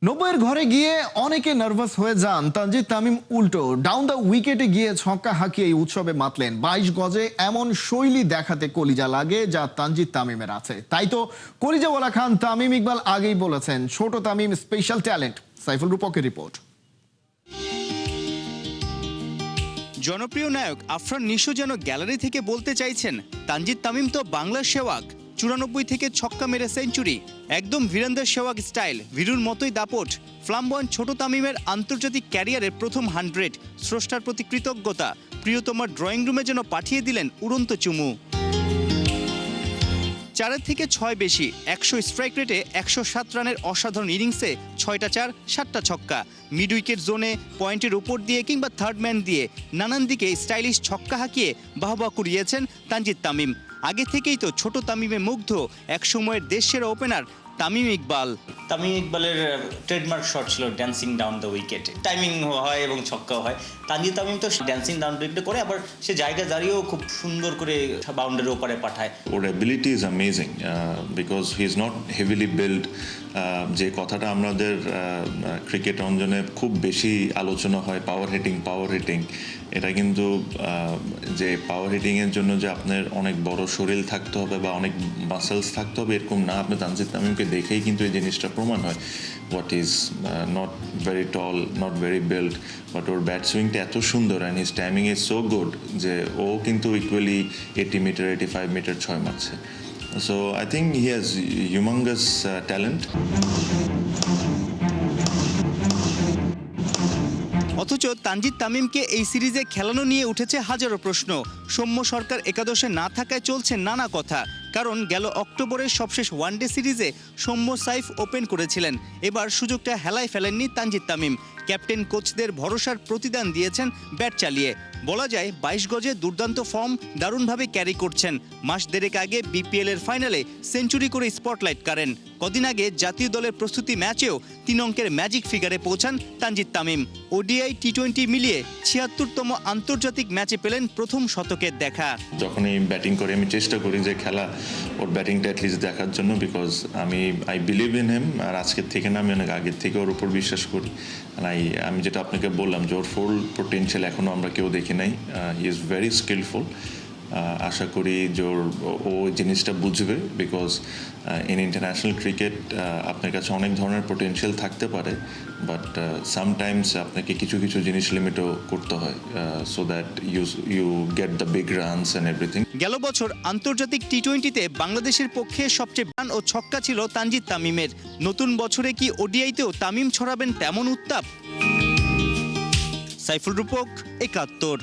নব্বইয়ের ঘরে গিয়ে অনেকে নার্ভাস হয়ে যান। তানজিদ তামিম উল্টো ডাউন দ্য উইকেটে গিয়ে ছক্কা হাঁকিয়ে এই উৎসবে মাতলেন। 22 গজে এমন শৈলী দেখাতে কলিজা লাগে যা তানজিদ তামিমের আছে। তাই তো কলিজাওয়ালা খান তামিম ইকবাল আগেই বলেছেন, ছোট তামিম স্পেশাল ট্যালেন্ট। সাইফুল রূপকের রিপোর্ট। জনপ্রিয় নায়ক আফরান নিশো যেন গ্যালারি থেকে বলতে চাইছেন, তানজিদ তামিম তো বাংলার সেওয়াগ। 94 থেকে ছক্কা মেরে সেঞ্চুরি, একদম বীরেন্দ্র সেওয়াগ স্টাইল, ভীরুর মতোই দাপট। ফ্লাম্বয়েন্ট ছোট তামিমের আন্তর্জাতিক ক্যারিয়ারের প্রথম 100, স্রষ্টার প্রতি কৃতজ্ঞতা। প্রিয়তমার ড্রয়িং রুমে যেন পাঠিয়ে দিলেন উড়ন্ত চুমু। 4 থেকে 6 বেশি, 100 স্ট্রাইক রেটে 107 রানের অসাধারণ ইনিংসে 6টা 4, 7টা ছক্কা। মিড উইকেট জোনে, পয়েন্টের উপর দিয়ে কিংবা থার্ড ম্যান দিয়ে নানান দিকে স্টাইলিশ ছক্কা হাঁকিয়ে বাহবা কুড়িয়েছেন তানজিদ তামিম। আগে থেকেই তো ছোট তামিমে মুগ্ধ একসময়ের দেশসেরা ওপেনার তামিম ইকবাল। তামিম ইকবালের ট্রেডমার্ক শট ছিল dancing down the wicket. Timing হয় এবং ছক্কাও হয়। তানজিদ তামিম তো ড্যান্সিং ডাউন দ্য উইকেট করে, আবার সে জায়গা দাঁড়িয়েও খুব সুন্দর করে বাউন্ডারির ওপারে পাঠায়। ওর ability is amazing because he is not heavily build. যে কথাটা আমাদের ক্রিকেট অঞ্জনে খুব বেশি আলোচনা হয়, পাওয়ার হিটিং। এটা কিন্তু যে পাওয়ার হিটিংয়ের জন্য যে আপনার অনেক বড় শরীর থাকতে হবে বা অনেক মাসেলস থাকতে হবে এরকম না। আপনি তানজিদ তামিমকে দেখেই কিন্তু এই জিনিসটা প্রমাণ হয়। What is not very tall, not very build, but ওর ব্যাট সুইংটা এত সুন্দর and his timing is so good যে ও কিন্তু ইকুয়ালি 80 মিটার 85 মিটার 6 মারছে। So I think he has humongous talent. অথচ তানজিদ তামিমকে এই সিরিজে খেলানো নিয়ে উঠেছে হাজারো প্রশ্ন। সৌম্য সরকার একাদশে না থাকায় চলছে নানা কথা। কারণ গেল অক্টোবরের সবশেষ ওয়ানডে সিরিজে সৌম্য সাইফ ওপেন করেছিলেন। এবার সুযোগটা হেলায় ফেলেননি তানজিদ তামিম। ক্যাপ্টেন কোচদের ভরসার প্রতিদান দিয়েছেন ব্যাট চালিয়ে। বলা যায় 22 গজে দুর্দান্ত ফর্ম দারুণভাবে ক্যারি করছেন। মাস দেড়েক আগে বিপিএল এর ফাইনালে সেঞ্চুরি করে স্পটলাইট কাড়েন। কদিন আগে জাতীয় দলের প্রস্তুতি ম্যাচেও 3 অঙ্কের ম্যাজিক ফিগারে পৌঁছান তানজিদ তামিম। ওডিআই টি20 মিলিয়ে 76তম আন্তর্জাতিক ম্যাচে পেলেন প্রথম শতকের দেখা। যখনই ব্যাটিং করে আমি চেষ্টা করি যে খেলা ওর ব্যাটিংটা অ্যাটলিস্ট দেখার জন্য, because I believe in him. আর আজকের থেকে না, আমি অনেক আগের থেকে ওর উপর বিশ্বাস করি। আমি যেটা আপনাকে বললাম যে ওর ফুল পোটেনশিয়াল এখনও আমরা কেউ দেখি নাই। He is very skilful. আশা করি যে ও জিনিসটা বুঝবে, বিকজ ইন ইন্টারন্যাশনাল ক্রিকেট আপনার কাছে অনেক ধরনের পোটেনশিয়াল থাকতে পারে, বাট সামটাইমস আপনাকে কিছু কিছু জিনিস লিমিটও করতে হয়, so that you get the big runs and everything. গেল বছর আন্তর্জাতিক টি20তে বাংলাদেশের পক্ষে সবচেয়ে রান ও ছক্কা ছিল তানজিদ তামিমের। নতুন বছরে কি ওডিআইতেও তামিম ছড়াবেন তেমন উত্তাপ? সাইফুল রূপক, 71।